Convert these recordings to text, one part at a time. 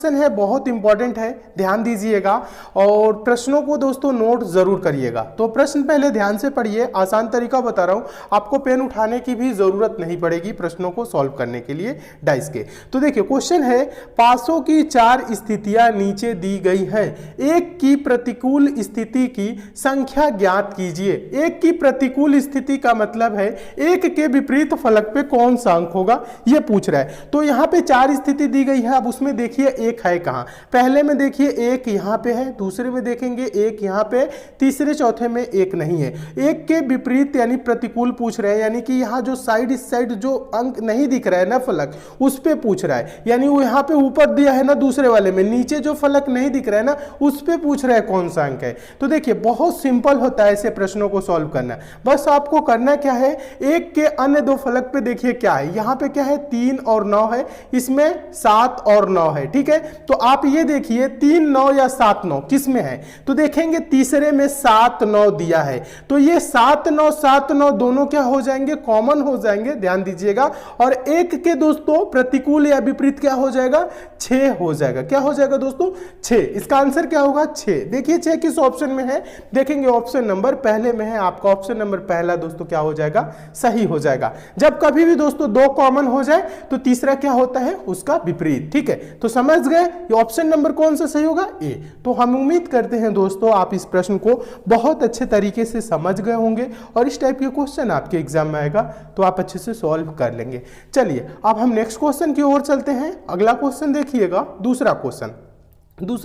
है बहुत इंपॉर्टेंट है, ध्यान दीजिएगा और प्रश्नों को दोस्तों नोट जरूर करिएगा। तो प्रश्न पहले ध्यान से पढ़िए, आसान तरीका बता रहा हूं, आपको पेन उठाने की भी जरूरत नहीं पड़ेगी प्रश्नों को सॉल्व करने के लिए डाइस के। तो देखिए क्वेश्चन है, पासों की 4 स्थितियां नीचे दी गई हैं, एक की प्रतिकूल स्थिति की संख्या ज्ञात कीजिए। एक की प्रतिकूल स्थिति का मतलब है एक के विपरीत फलक पे कौन सा अंक होगा, यह पूछ रहा है। तो यहाँ पे 4 स्थिति दी गई है, अब उसमें देखिए एक है कहां, पहले में देखिए एक यहां पे है, दूसरे में देखेंगे एक यहां पे, तीसरे चौथे में एक नहीं है। एक के विपरीत यानी प्रतिकूल पूछ रहे हैं, यानी कि यहां जो साइड इस साइड जो अंक नहीं दिख रहा है ना फलक, उस पे पूछ रहा है। यानी वो यहां पे ऊपर दिया है ना दूसरे वाले में, नीचे जो फलक नहीं दिख रहा है ना उस पे पूछ रहा है कौन सा अंक है। तो देखिए बहुत सिंपल होता है ऐसे प्रश्नों को सॉल्व करना, बस आपको करना क्या है, एक के अन्य 2 फलक पे देखिए क्या है, यहां पे क्या है 3 और 9 है, इसमें 7 और 9 है, ठीक है। तो आप ये देखिए 3 9 या 7 9 किस में है, तो देखेंगे तीसरे में 7 9 दिया है, तो ये 7 9 दोनों क्या हो जाएंगे, कॉमन हो जाएंगे, ध्यान दीजिएगा। और एक के दोस्तों प्रतिकूल या विपरीत क्या हो जाएगा, 6 हो जाएगा। क्या हो जाएगा दोस्तों, 6। इसका आंसर क्या होगा, 6। देखिए 6 किस ऑप्शन में है, देखेंगे ऑप्शन नंबर पहले में है, आपका ऑप्शन नंबर पहला दोस्तों क्या हो जाएगा, सही हो जाएगा। जब कभी भी दोस्तों 2 कॉमन हो जाए तो तीसरा क्या होता है, उसका विपरीत, ठीक है। तो समझ गए ये ऑप्शन नंबर कौन सा सही होगा, ए। तो हम उम्मीद करते हैं दोस्तों आप इस प्रश्न को बहुत अच्छे तरीके से समझ गए होंगे और इस टाइप के क्वेश्चन आपके एग्जाम में आएगा तो आप अच्छे से सॉल्व कर लेंगे। चलिए अब हम नेक्स्ट क्वेश्चन की ओर चलते हैं। अगला क्वेश्चन देखिएगा, दूसरा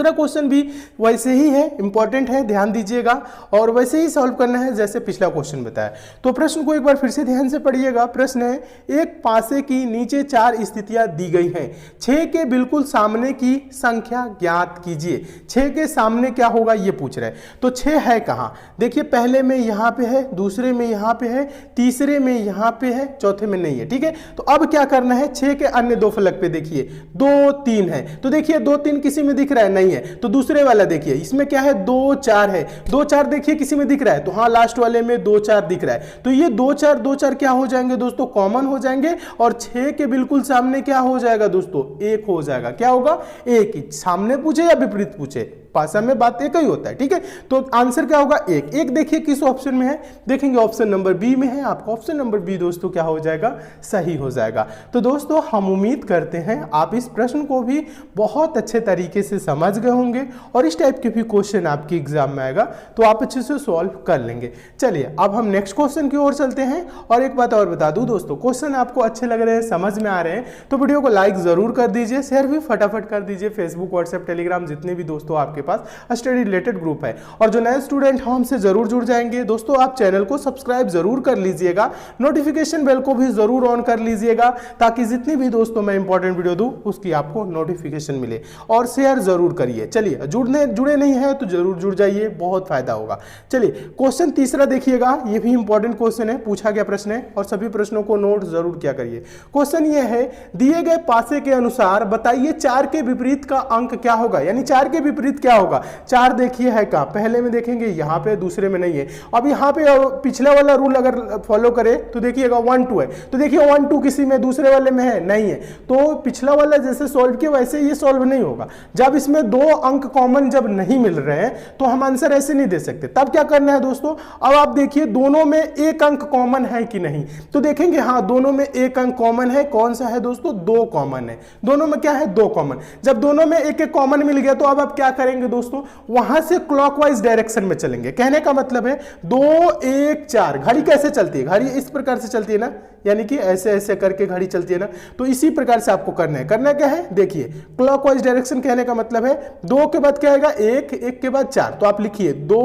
क्वेश्चन भी वैसे ही है, इंपॉर्टेंट है, ध्यान दीजिएगा और वैसे ही सॉल्व करना है जैसे पिछला क्वेश्चन बताया। तो प्रश्न को एक बार फिर से ध्यान से पढ़िएगा। प्रश्न है, एक पासे की नीचे 4 स्थितियां दी गई हैं, 6 के बिल्कुल सामने की संख्या ज्ञात कीजिए। 6 के सामने क्या होगा ये पूछ रहे हैं। तो 6 है कहां, देखिए पहले में यहां पे है, दूसरे में यहां पे है, तीसरे में यहां पे है, चौथे में नहीं है, ठीक है। तो अब क्या करना है, 6 के अन्य 2 फलक पे देखिए 2 3 है, तो देखिए 2 3 किसी में दिख रहा है, नहीं है। तो दूसरे वाला देखिए इसमें क्या है, 2 4 है, 2 4 देखिए किसी में दिख रहा है, तो हाँ लास्ट वाले में 2 4 दिख रहा है। तो ये 2 4 क्या हो जाएंगे दोस्तों, कॉमन हो जाएंगे और 6 के बिल्कुल सामने क्या हो जाएगा दोस्तों, 1 हो जाएगा। क्या होगा, 1 ही। सामने पूछे या विपरीत पूछे, भाषा में बात एक ही होता है, ठीक है। तो आंसर क्या होगा, 1। 1 देखिए किस ऑप्शन में है, देखेंगे ऑप्शन नंबर बी में है, आपका ऑप्शन नंबर बी दोस्तों क्या हो जाएगा, सही हो जाएगा। तो दोस्तों हम उम्मीद करते हैं आप इस प्रश्न को भी बहुत अच्छे तरीके से समझ गए होंगे और इस टाइप के भी क्वेश्चन आपके एग्जाम में आएगा तो आप अच्छे से सॉल्व कर लेंगे। चलिए अब हम नेक्स्ट क्वेश्चन की ओर चलते हैं। और एक बात और बता दूं दोस्तों, क्वेश्चन आपको अच्छे लग रहे हैं, समझ में आ रहे हैं तो वीडियो को लाइक जरूर कर दीजिए, शेयर भी फटाफट कर दीजिए। फेसबुक, व्हाट्सएप, टेलीग्राम जितने भी दोस्तों आपके पास स्टडी रिलेटेड ग्रुप है और जो नए स्टूडेंट हैं हमसे जरूर जुड़ जाएंगे। दोस्तों आप चैनल को सब्सक्राइब जरूर कर लीजिएगा, नोटिफिकेशन बेल को भी जरूर ऑन कर लीजिएगा ताकि जितनी भी दोस्तों मैं इंपॉर्टेंट वीडियो दूं उसकी आपको नोटिफिकेशन मिले, और शेयर जरूर करिए। चलिए जुड़े नहीं है तो जरूर जुड़ जाइए, बहुत फायदा होगा। चलिए क्वेश्चन तीसरा देखिएगा, ये भी इंपॉर्टेंट क्वेश्चन है, पूछा गया प्रश्न है और सभी प्रश्नों को नोट जरूर किया करिए। क्वेश्चन ये है, दिए गए पासे के अनुसार बताइए 4 के विपरीत का अंक क्या होगा, यानी 4 के विपरीत क्या होगा। 4 देखिए है कहां, पहले में देखेंगे यहां पे, दूसरे में नहीं है। अब यहां पे पिछला वाला रूल अगर फॉलो करें तो देखिएगा 1 2 है, तो देखिए 1 2 किसी में दूसरे वाले में है, नहीं है। तो पिछला वाला जैसे सॉल्व किया वैसे ये सॉल्व नहीं होगा। जब इसमें 2 अंक कॉमन जब नहीं मिल रहे हैं तो हम आंसर ऐसे नहीं दे सकते। तब क्या करना है दोस्तों, अब आप देखिए दोनों में 1 अंक कॉमन है कि नहीं, तो देखेंगे हाँ दोनों में 1 अंक कॉमन है। कौन सा है दोस्तों, 2 कॉमन है, दोनों में क्या है, 2 कॉमन। जब दोनों में 1 1 कॉमन मिल गया तो अब आप क्या करेंगे दोस्तों, वहां से क्लॉकवाइज डायरेक्शन में चलेंगे। कहने का मतलब है 2 1 4, घड़ी कैसे चलती है, घड़ी इस प्रकार से चलती है ना, यानी कि ऐसे ऐसे करके घड़ी चलती है ना, तो इसी प्रकार से आपको करना है। करना क्या है, देखिए क्लॉकवाइज डायरेक्शन कहने का मतलब है 2 के बाद क्या आएगा, 1 1 के बाद 4, तो आप लिखिए 2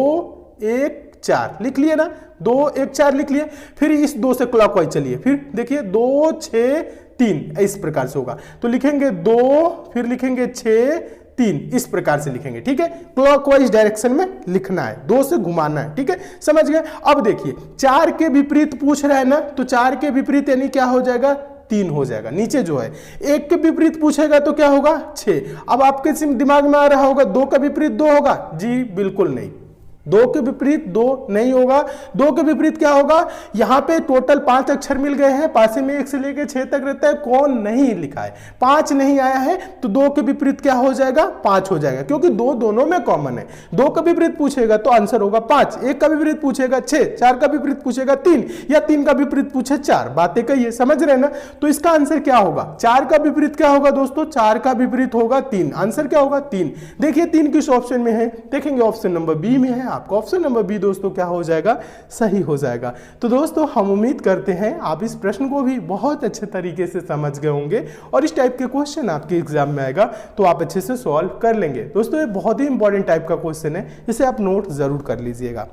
1 4 लिख लिए ना, 2 1 4 लिख लिए। फिर इस 2 से क्लॉकवाइज चलिए, फिर देखिए 2 6 3 इस प्रकार से होगा, तो लिखेंगे 2 फिर लिखेंगे 6 3 इस प्रकार से लिखेंगे, ठीक है। क्लॉकवाइज डायरेक्शन में लिखना है, 2 से घुमाना है, ठीक है, समझ गए। अब देखिए 4 के विपरीत पूछ रहा है ना, तो 4 के विपरीत यानी क्या हो जाएगा, 3 हो जाएगा। नीचे जो है 1 के विपरीत पूछेगा तो क्या होगा, 6। अब आपके दिमाग में आ रहा होगा 2 का विपरीत 2 होगा, जी बिल्कुल नहीं, 2 के विपरीत 2 नहीं होगा। 2 के विपरीत क्या होगा, यहां पे टोटल 5 अक्षर मिल गए हैं, पासे में 1 से लेकर 6 तक रहता है, कौन नहीं लिखा है, 5 नहीं आया है, तो 2 के विपरीत क्या हो जाएगा, 5 हो जाएगा, क्योंकि 2 दोनों में कॉमन है। 2 का विपरीत पूछेगा तो आंसर होगा 5, 1 का विपरीत पूछेगा 6, 4 का विपरीत पूछेगा 3, या 3 का विपरीत पूछे 4, बातें कही है, समझ रहे ना। तो इसका आंसर क्या होगा, 4 का विपरीत क्या होगा दोस्तों, 4 का विपरीत होगा 3, आंसर क्या होगा 3। देखिए 3 किस ऑप्शन में है, देखेंगे ऑप्शन नंबर बी में है, आपका ऑप्शन नंबर बी दोस्तों क्या हो जाएगा, सही हो जाएगा। तो दोस्तों हम उम्मीद करते हैं आप इस प्रश्न को भी बहुत अच्छे तरीके से समझ गए होंगे और इस टाइप के क्वेश्चन आपके एग्जाम में आएगा तो आप अच्छे से सॉल्व कर लेंगे। दोस्तों ये बहुत ही इंपॉर्टेंट टाइप का क्वेश्चन है, इसे आप नोट जरूर कर लीजिएगा।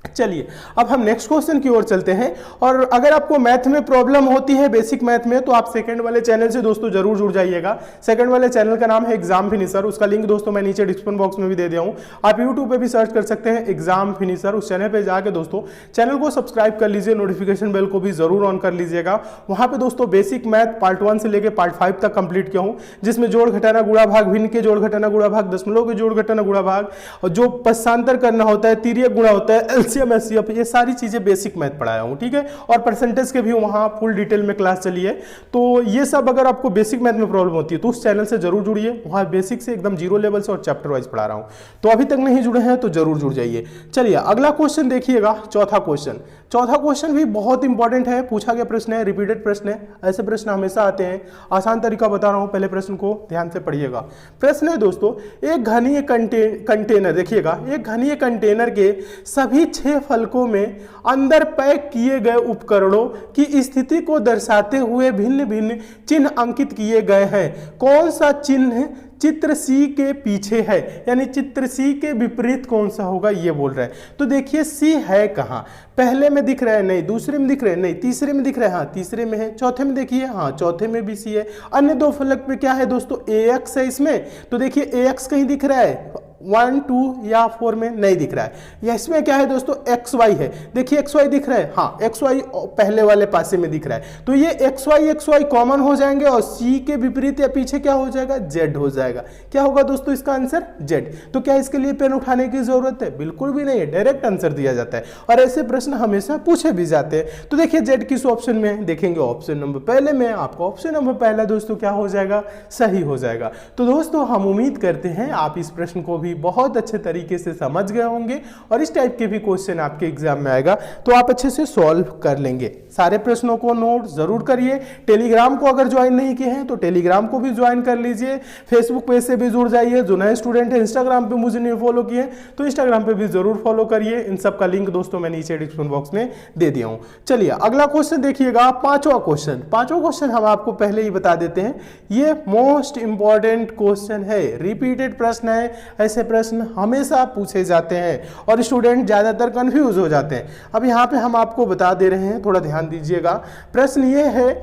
चलिए अब हम नेक्स्ट क्वेश्चन की ओर चलते हैं। और अगर आपको मैथ में प्रॉब्लम होती है, बेसिक मैथ में, तो आप सेकंड वाले चैनल से दोस्तों जरूर जुड़ जाइएगा। सेकंड वाले चैनल का नाम है एग्जाम फिनिशर, उसका लिंक दोस्तों मैं नीचे डिस्क्रिप्शन बॉक्स में भी दे दिया हूं। आप यूट्यूब पे भी सर्च कर सकते हैं एग्जाम फिनिशर, उस चैनल पे जाके दोस्तों चैनल को सब्सक्राइब कर लीजिए, नोटिफिकेशन बेल को भी जरूर ऑन कर लीजिएगा। वहां पे दोस्तों बेसिक मैथ पार्ट 1 से लेकर पार्ट 5 तक कंप्लीट किया हूं, जिसमें जोड़ घटाना गुणा भाग, भिन्न के जोड़ घटाना गुणा भाग, दशमलव के जोड़ घटाना गुणा भाग, और जो पक्षांतर करना होता है, तिर्यक गुणा होता है, एलसीएम एचसीएफ, ये सारी चीजें बेसिक मैथ पढ़ाया हूं, ठीक है। और परसेंटेज के भी वहां फुल डिटेल में क्लास चली है। तो ये सब अगर आपको बेसिक मैथ में प्रॉब्लम होती है तो उस चैनल से जरूर जुड़िए, वहां बेसिक से एकदम जीरो लेवल से और चैप्टर वाइज पढ़ा रहा हूं। तो अभी तक नहीं जुड़े हैं तो जरूर जुड़ जाइए। चलिए अगला क्वेश्चन देखिएगा, चौथा क्वेश्चन। चौथा क्वेश्चन भी बहुत इंपॉर्टेंट है, पूछा गया प्रश्न है, रिपीटेड प्रश्न है, ऐसे प्रश्न हमेशा आते हैं। आसान तरीका बता रहा हूं, पहले प्रश्न को ध्यान से पढ़िएगा। प्रश्न है दोस्तों, एक घनीय कंटेनर, देखिएगा, एक घनीय कंटेनर के सभी 6 फलकों में अंदर पैक किए गए उपकरणों की स्थिति को दर्शाते हुए भिन्न भिन्न चिन्ह अंकित किए गए हैं। कौन सा चिन्ह चित्र सी के पीछे है, यानी चित्र सी के विपरीत कौन सा होगा, ये बोल रहा है। तो देखिए सी है कहां, पहले में दिख रहा है नहीं, दूसरे में दिख रहा है नहीं, तीसरे में दिख रहा है हाँ तीसरे में है, चौथे में देखिए हाँ चौथे में भी सी है। अन्य 2 फलक पे क्या है दोस्तों, AX है इसमें, तो देखिए AX कहीं दिख रहा है 1, 2 या 4 में नहीं दिख रहा है। या इसमें क्या है दोस्तों, XY है, देखिए XY दिख रहा है, हाँ XY पहले वाले पासे में दिख रहा है, तो ये XY कॉमन हो जाएंगे और C के विपरीत या पीछे क्या हो जाएगा, Z हो जाएगा। क्या होगा दोस्तों इसका आंसर, Z। तो क्या इसके लिए पेन उठाने की जरूरत है, बिल्कुल भी नहीं है, डायरेक्ट आंसर दिया जाता है और ऐसे प्रश्न हमेशा पूछे भी जाते हैं। तो देखिए Z किस ऑप्शन में है, देखेंगे ऑप्शन नंबर पहले में, आपका ऑप्शन नंबर पहला दोस्तों क्या हो जाएगा, सही हो जाएगा। तो दोस्तों हम उम्मीद करते हैं आप इस प्रश्न को भी बहुत अच्छे तरीके से समझ गए होंगे और इस टाइप के भी क्वेश्चन आपके एग्जाम में आएगा तो आप अच्छे से सॉल्व कर लेंगे। सारे प्रश्नों को नोट जरूर करिए। टेलीग्राम को अगर ज्वाइन नहीं किए हैं तो टेलीग्राम को भी ज्वाइन कर लीजिए। फेसबुक पेज से भी जुड़ जाइए। जो नए स्टूडेंट है इंस्टाग्राम पे मुझे नहीं फॉलो किए तो इंस्टाग्राम पे भी जरूर फॉलो करिए। इन सब का लिंक दोस्तों मैं नीचे डिस्क्रिप्शन बॉक्स में दे दिया हूं। चलिए अगला क्वेश्चन देखिएगा, पांचवा क्वेश्चन हम आपको पहले ही बता देते हैं, ये मोस्ट इंपॉर्टेंट क्वेश्चन है, रिपीटेड प्रश्न है। ऐसे प्रश्न हमेशा पूछे जाते हैं और स्टूडेंट ज्यादातर कंफ्यूज हो जाते हैं। अब यहाँ पे हम आपको बता दे रहे हैं, थोड़ा ध्यान दीजिएगा। प्रश्न ये है,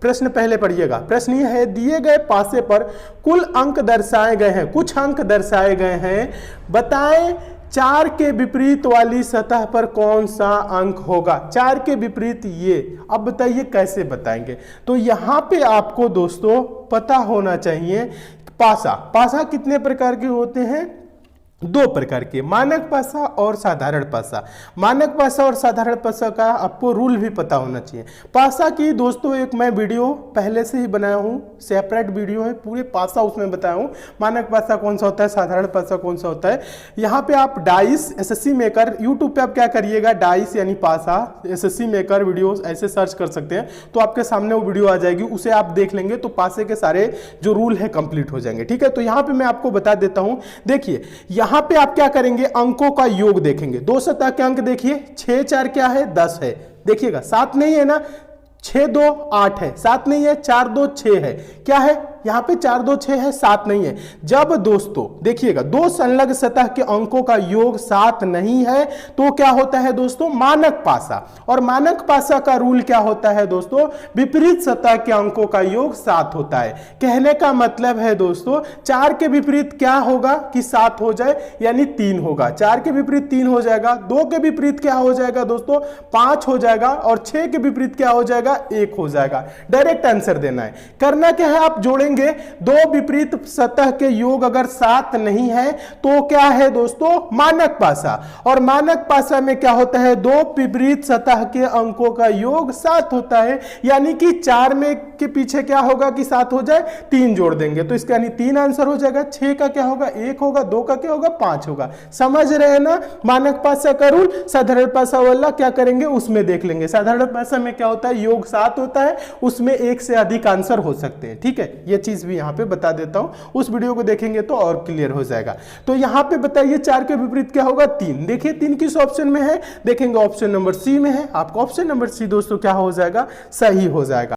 प्रश्न पहले पढ़िएगा। प्रश्न ये है, दिए गए पासे पर कुल अंक दर्शाए गए हैं, कुछ अंक दर्शाए गए हैं, बताएं 4 के विपरीत वाली सतह पर कौन सा अंक होगा। 4 के विपरीत ये, अब बताइए कैसे बताएंगे। तो यहां पे आपको दोस्तों पता होना चाहिए पासा कितने प्रकार के होते हैं, 2 प्रकार के, मानक पासा और साधारण पासा। मानक पासा और साधारण पासा का आपको रूल भी पता होना चाहिए। पासा की दोस्तों एक मैं वीडियो पहले से ही बनाया हूं, सेपरेट वीडियो है, पूरे पासा उसमें बताया हूं, मानक पासा कौन सा होता है, साधारण पासा कौन सा होता है। यहाँ पे आप डाइस एसएससी मेकर, यूट्यूब पे आप क्या करिएगा, डाइस यानी पासा एसएससी मेकर वीडियो ऐसे सर्च कर सकते हैं तो आपके सामने वो वीडियो आ जाएगी, उसे आप देख लेंगे तो पासे के सारे जो रूल है कंप्लीट हो जाएंगे। ठीक है, तो यहाँ पे मैं आपको बता देता हूं। देखिए यहां पे आप क्या करेंगे, अंकों का योग देखेंगे। 2 सतह के अंक देखिए, 6 4 क्या है, 10 है। देखिएगा 7 नहीं है ना, 6 2 8 है, 7 नहीं है, 4 2 6 है। क्या है यहां पे, 4 2 6 है, 7 नहीं है। जब दोस्तों देखिएगा 2 संलग्न सतह के अंकों का योग 7 नहीं है तो क्या होता है दोस्तों, मानक पासा। और मानक पासा का रूल क्या होता है दोस्तों, विपरीत सतह के अंकों का योग 7 होता है। कहने का मतलब है दोस्तों 4 के विपरीत क्या होगा कि 7 हो जाए, यानी 3 होगा। 4 के विपरीत 3 हो जाएगा, 2 के विपरीत क्या हो जाएगा दोस्तों, 5 हो जाएगा, और 6 के विपरीत क्या हो जाएगा, 1 हो जाएगा। डायरेक्ट आंसर देना है। करना क्या है, आप जोड़ेंगे बोलेंगे दो विपरीत सतह के योग अगर सात नहीं है तो क्या है दोस्तों, मानक पासा। और मानक पासा में क्या होता है, दो विपरीत सतह के अंकों का योग सात होता है। यानी कि 4 में के पीछे क्या होगा कि 7 हो जाए, 3 जोड़ देंगे तो इसका यानी 3 आंसर हो जाएगा। 6 का क्या होगा, 1 होगा। 2 का क्या होगा, 5 होगा। समझ रहे हैं ना मानक पासा का रूल। साधारण पासा वाला क्या करेंगे उसमें देख लेंगे। साधारण पासा में क्या होता है, योग 7 होता है, उसमें एक से अधिक आंसर हो सकते हैं। ठीक है, यह चीज भी यहां पे बता देता हूं, उस वीडियो को देखेंगे तो और क्लियर हो जाएगा। तो यहां पे बताइए 4 के विपरीत क्या होगा, 3। देखिए 3 किस ऑप्शन में है, देखेंगे ऑप्शन नंबर सी में है। आपका ऑप्शन नंबर सी दोस्तों क्या हो जाएगा, सही हो जाएगा।